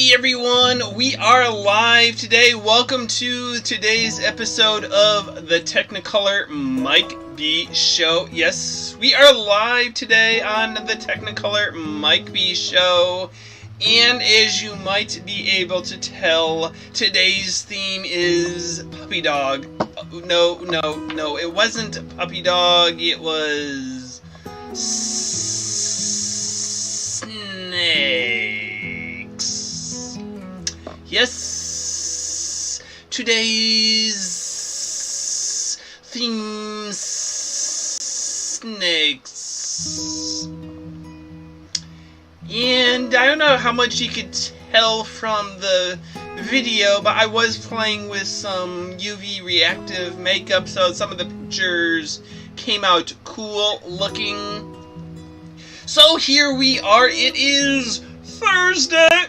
Hey everyone, we are live today. Welcome to today's episode of the Technicolor Mike B Show. Yes, we are live today on the Technicolor Mike B Show. And as you might be able to tell, today's theme is puppy dog. No, it wasn't puppy dog, it was snake. Yes, today's theme, snakes. And I don't know how much you could tell from the video, but I was playing with some UV reactive makeup, so some of the pictures came out cool looking. So here we are, it is Thursday.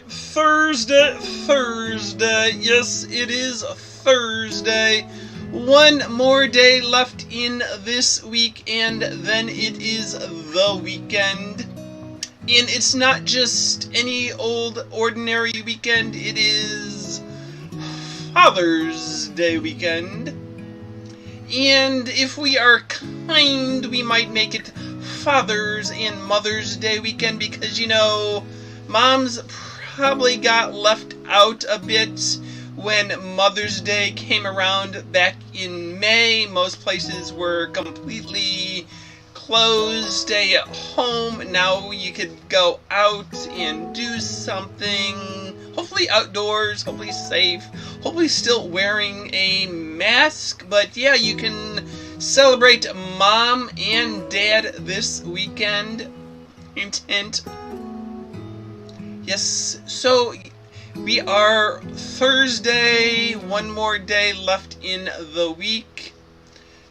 Yes, it is Thursday. One more day left in this week, and then it is the weekend. And it's not just any old ordinary weekend, it is Father's Day weekend. And if we are kind, we might make it Father's and Mother's Day weekend, because, you know, moms probably got left out a bit when Mother's Day came around back in May. Most places were completely closed, stay at home. Now you could go out and do something, hopefully outdoors, hopefully safe, hopefully still wearing a mask. But yeah, you can celebrate mom and dad this weekend. Hint. Yes, so we are Thursday, one more day left in the week.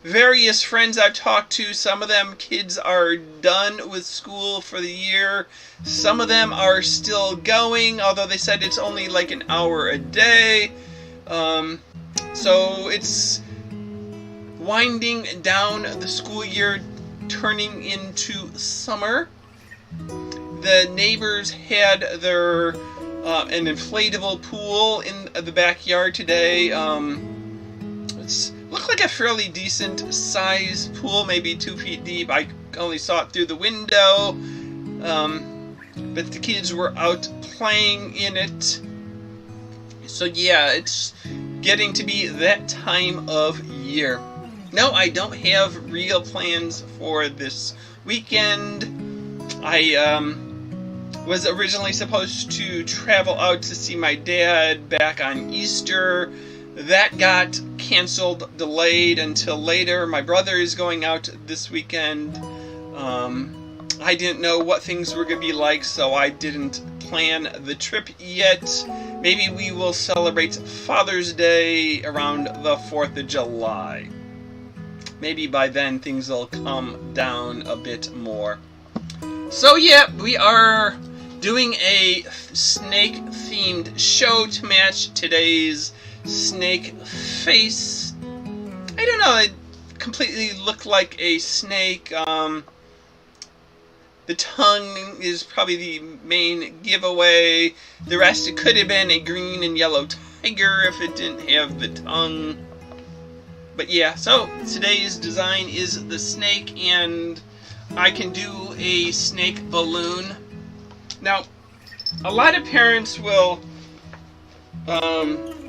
Various friends I've talked to, some of them kids are done with school for the year. Some of them are still going, although they said it's only like an hour a day. So it's winding down the school year, turning into summer. The neighbors had their an inflatable pool in the backyard today. It's looked like a fairly decent sized pool, maybe 2 feet deep. I only saw it through the window, but the kids were out playing in it. So yeah, it's getting to be that time of year. No, I don't have real plans for this weekend. I was originally supposed to travel out to see my dad back on Easter. That got canceled, delayed until later. My brother is going out this weekend. I didn't know what things were going to be like, so I didn't plan the trip yet. Maybe we will celebrate Father's Day around the 4th of July. Maybe by then things will calm down a bit more. So yeah, we are doing a snake-themed show to match today's snake face. I don't know, it completely looked like a snake. The tongue is probably the main giveaway. The rest, it could have been a green and yellow tiger if it didn't have the tongue. But yeah, so today's design is the snake, and I can do a snake balloon. Now, a lot of parents will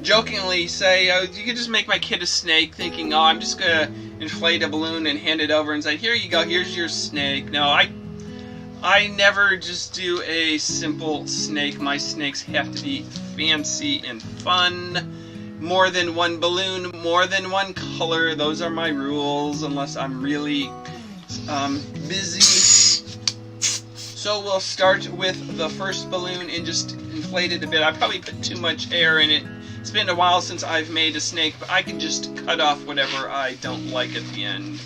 jokingly say, oh, you could just make my kid a snake, thinking, oh, I'm just going to inflate a balloon and hand it over and say, here you go, here's your snake. No, I never just do a simple snake. My snakes have to be fancy and fun. More than one balloon, more than one color. Those are my rules, unless I'm really busy. So we'll start with the first balloon and just inflate it a bit. I probably put too much air in it. It's been a while since I've made a snake, but I can just cut off whatever I don't like at the end.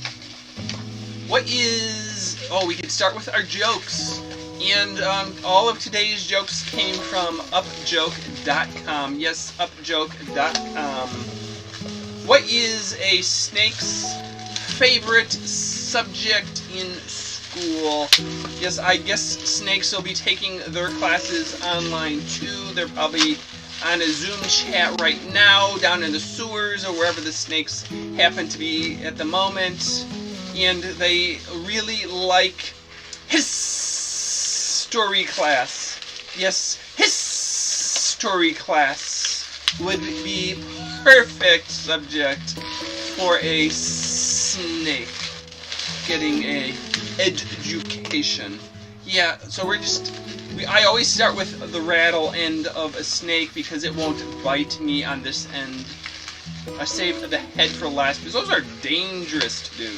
We could start with our jokes. And all of today's jokes came from upjoke.com. Yes, upjoke.com. What is a snake's favorite subject in school? school. Yes, I guess snakes will be taking their classes online too. They're probably on a Zoom chat right now down in the sewers or wherever the snakes happen to be at the moment. And they really like history class. Yes, history class would be perfect subject for a snake getting a education. Yeah, so I always start with the rattle end of a snake because it won't bite me on this end. I save the head for last because those are dangerous to do.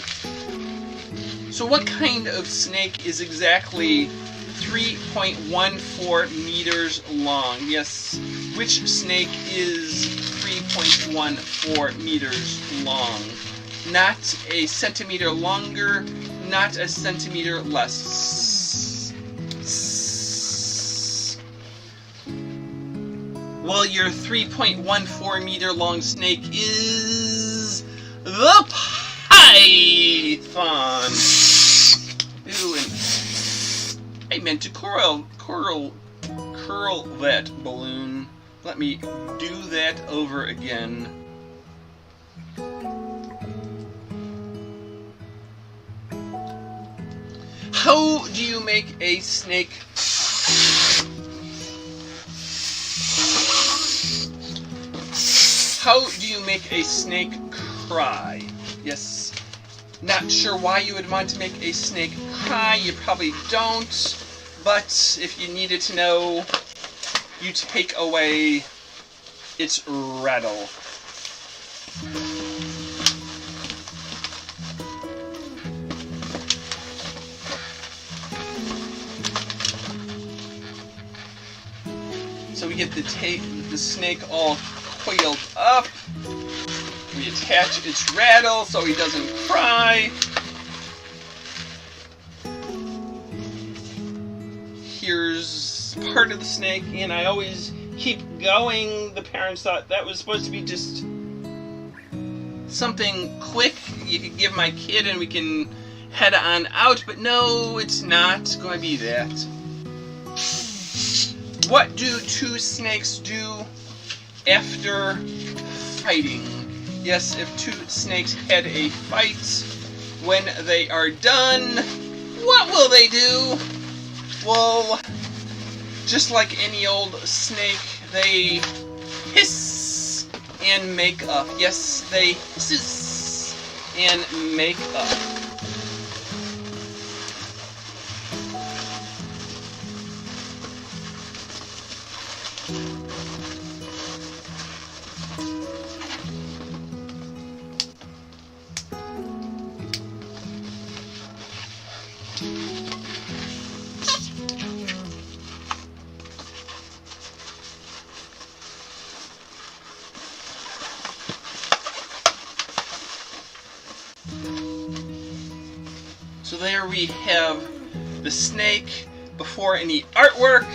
So what kind of snake is exactly 3.14 meters long? Yes, which snake is 3.14 meters long? Not a centimeter longer, not a centimeter less. Well, your 3.14 meter long snake is the python. Ooh, and I meant to curl that balloon. Let me do that over again. How do you make a snake? How do you make a snake cry? Yes. Not sure why you would want to make a snake cry. You probably don't. But if you needed to know, you take away its rattle. So we get the snake all coiled up. We attach its rattle so he doesn't cry. Here's part of the snake, and I always keep going. The parents thought that was supposed to be just something quick you could give my kid and we can head on out, but no, it's not going to be that. What do two snakes do after fighting? Yes, if two snakes had a fight, when they are done, what will they do? Well, just like any old snake, they hiss and make up. Yes, they hiss and make up. So there we have the snake before any artwork.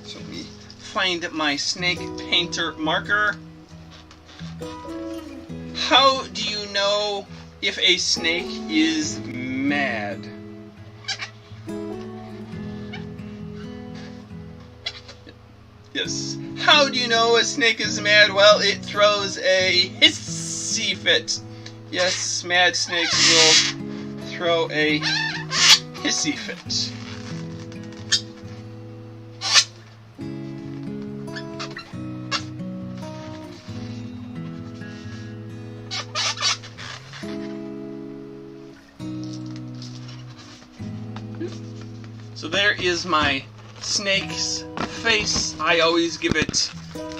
So let me find my snake painter marker. How do you know if a snake is mad? Yes. How do you know a snake is mad? Well, it throws a hissy fit. Yes, mad snakes will throw a hissy fit. So there is my snake's face. I always give it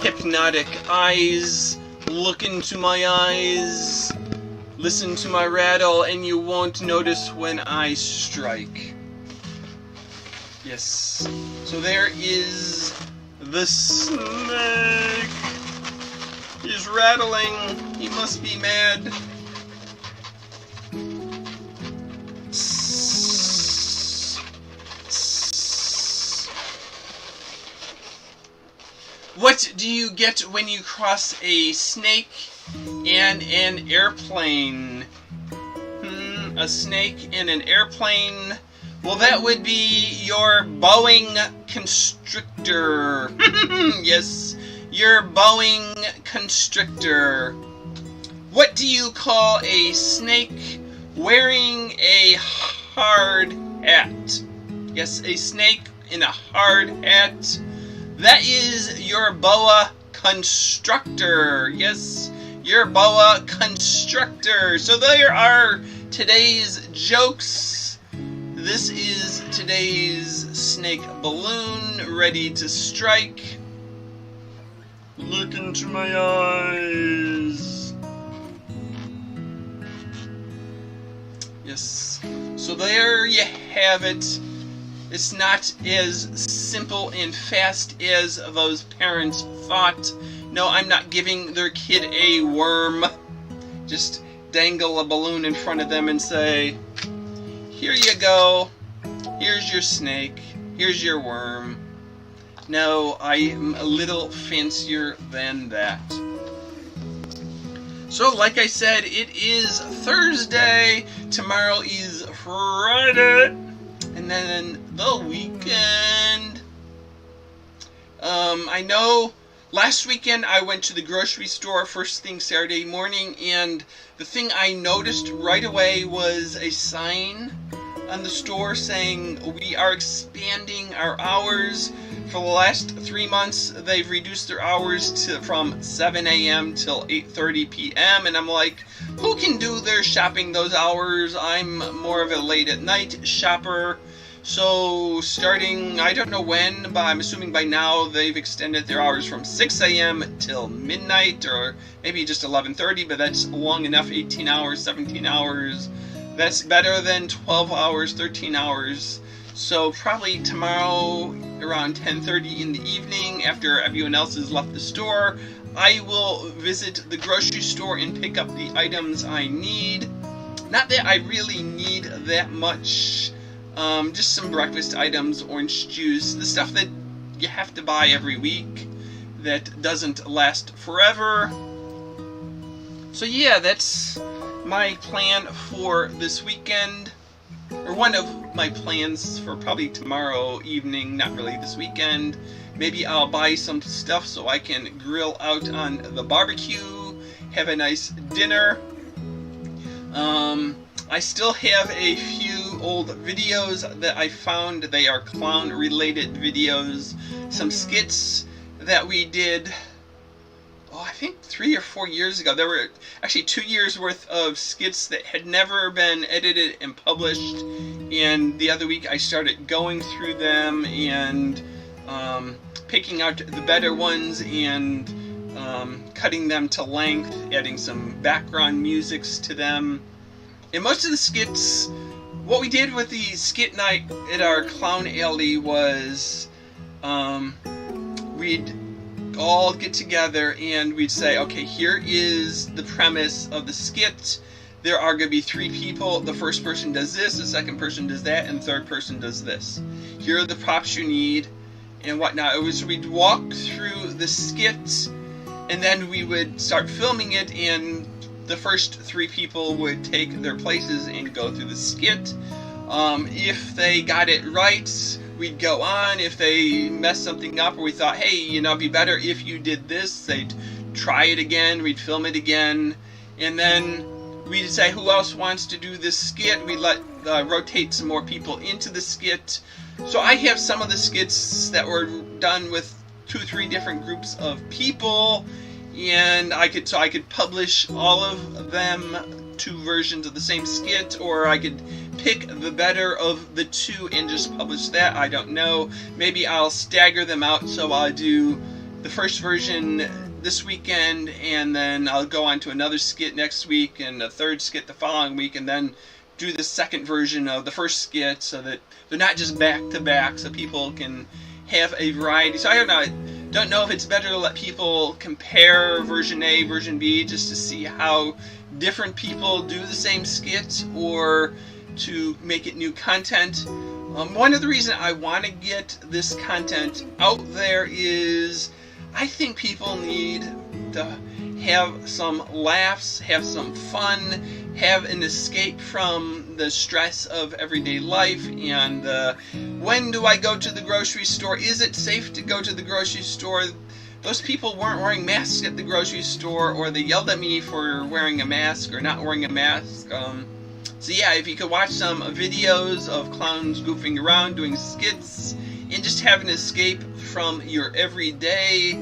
hypnotic eyes. Look into my eyes, listen to my rattle, and you won't notice when I strike. Yes. So there is the snake. He's rattling. He must be mad. What do you get when you cross a snake and an airplane. A snake and an airplane. Well, that would be your Boeing constrictor. Yes, your Boeing constrictor. What do you call a snake wearing a hard hat? Yes, a snake in a hard hat. That is your boa constrictor. Yes, your boa constrictor. So there are today's jokes. This is today's snake balloon ready to strike. Look into my eyes. Yes. So there you have it. It's not as simple and fast as those parents thought. No, I'm not giving their kid a worm. Just dangle a balloon in front of them and say, here you go. Here's your snake. Here's your worm. No, I'm a little fancier than that. So, like I said, it is Thursday. Tomorrow is Friday. And then the weekend. I know last weekend I went to the grocery store first thing Saturday morning, and the thing I noticed right away was a sign on the store saying we are expanding our hours. For the last 3 months, they've reduced their hours from 7 a.m. till 8:30 p.m. And I'm like, who can do their shopping those hours? I'm more of a late at night shopper. So starting, I don't know when, but I'm assuming by now they've extended their hours from 6 a.m. till midnight, or maybe just 11:30, but that's long enough. 18 hours, 17 hours. That's better than 12 hours, 13 hours. So probably tomorrow around 10:30 in the evening, after everyone else has left the store, I will visit the grocery store and pick up the items I need. Not that I really need that much. Just some breakfast items, orange juice, the stuff that you have to buy every week that doesn't last forever. So yeah, that's my plan for this weekend, or one of my plans for probably tomorrow evening, not really this weekend. Maybe I'll buy some stuff so I can grill out on the barbecue, have a nice dinner. I still have a few old videos that I found. They are clown related videos. Some skits that we did, I think 3 or 4 years ago. There were actually 2 years worth of skits that had never been edited and published. And the other week I started going through them and picking out the better ones and cutting them to length, adding some background musics to them. And most of the skits, what we did with the skit night at our clown alley was we'd all get together and we'd say, okay, here is the premise of the skit. There are going to be 3 people. The first person does this, the second person does that, and the third person does this. Here are the props you need and whatnot. We'd walk through the skit, and then we would start filming it, and the first 3 people would take their places and go through the skit. If they got it right, we'd go on. If they messed something up, or we thought, hey, it'd be better if you did this, they'd try it again, we'd film it again, and then we'd say, who else wants to do this skit? We'd rotate some more people into the skit. So I have some of the skits that were done with 2 or 3 different groups of people, and I could publish all of them, 2 versions of the same skit, or I could pick the better of the 2 and just publish that. I don't know. Maybe I'll stagger them out, so I'll do the first version this weekend, and then I'll go on to another skit next week, and a third skit the following week, and then do the second version of the first skit, so that they're not just back to back, so people can have a variety. So I don't know if it's better to let people compare version A, version B, just to see how different people do the same skit, or to make it new content. One of the reasons I want to get this content out there is I think people need to have some laughs, have some fun, have an escape from the stress of everyday life. And when do I go to the grocery store? Is it safe to go to the grocery store? Those people weren't wearing masks at the grocery store, or they yelled at me for wearing a mask or not wearing a mask. So yeah, if you could watch some videos of clowns goofing around, doing skits, and just have an escape from your everyday,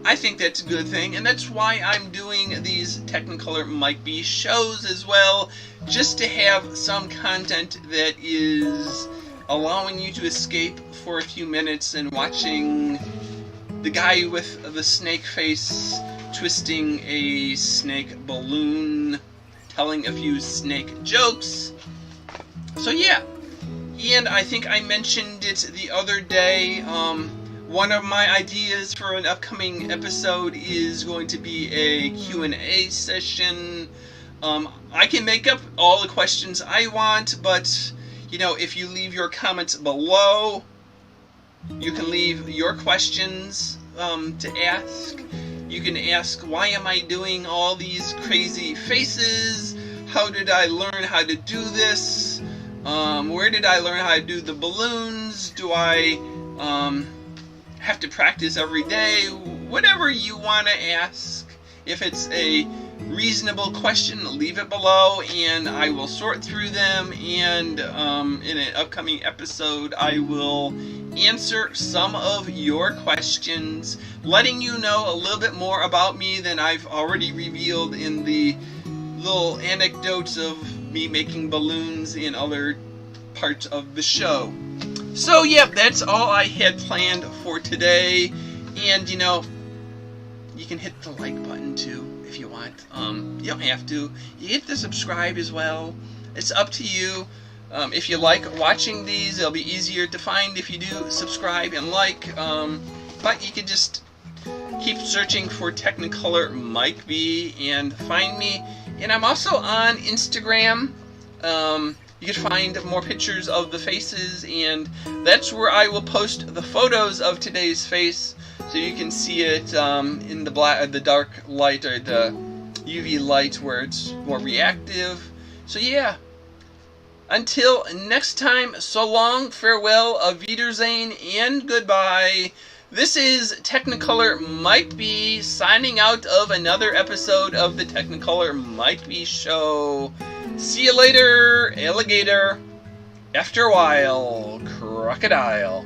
I think that's a good thing. And that's why I'm doing these Technicolor Mike B shows as well, just to have some content that is allowing you to escape for a few minutes and watching the guy with the snake face twisting a snake balloon, telling a few snake jokes. So yeah, and I think I mentioned it the other day, one of my ideas for an upcoming episode is going to be a Q&A session. I can make up all the questions I want, but you know, if you leave your comments below, you can leave your questions to ask. You can ask, why am I doing all these crazy faces? How did I learn how to do this? Where did I learn how to do the balloons? Do I have to practice every day? Whatever you want to ask. If it's a reasonable question, leave it below and I will sort through them, and in an upcoming episode I will answer some of your questions, letting you know a little bit more about me than I've already revealed in the little anecdotes of me making balloons in other parts of the show. So yeah, that's all I had planned for today. And you know, you can hit the like button too if you want. You don't have to. You hit the subscribe as well. It's up to you. If you like watching these, it'll be easier to find if you do subscribe and like. But you can just keep searching for Technicolor Mike B and find me. And I'm also on Instagram. You can find more pictures of the faces, and that's where I will post the photos of today's face, so you can see it in the dark light, or the UV light where it's more reactive. So yeah, until next time, so long, farewell, auf Wiedersehen, and goodbye. This is Technicolor Mike B signing out of another episode of the Technicolor Mike B Show. See you later, alligator. After a while, crocodile.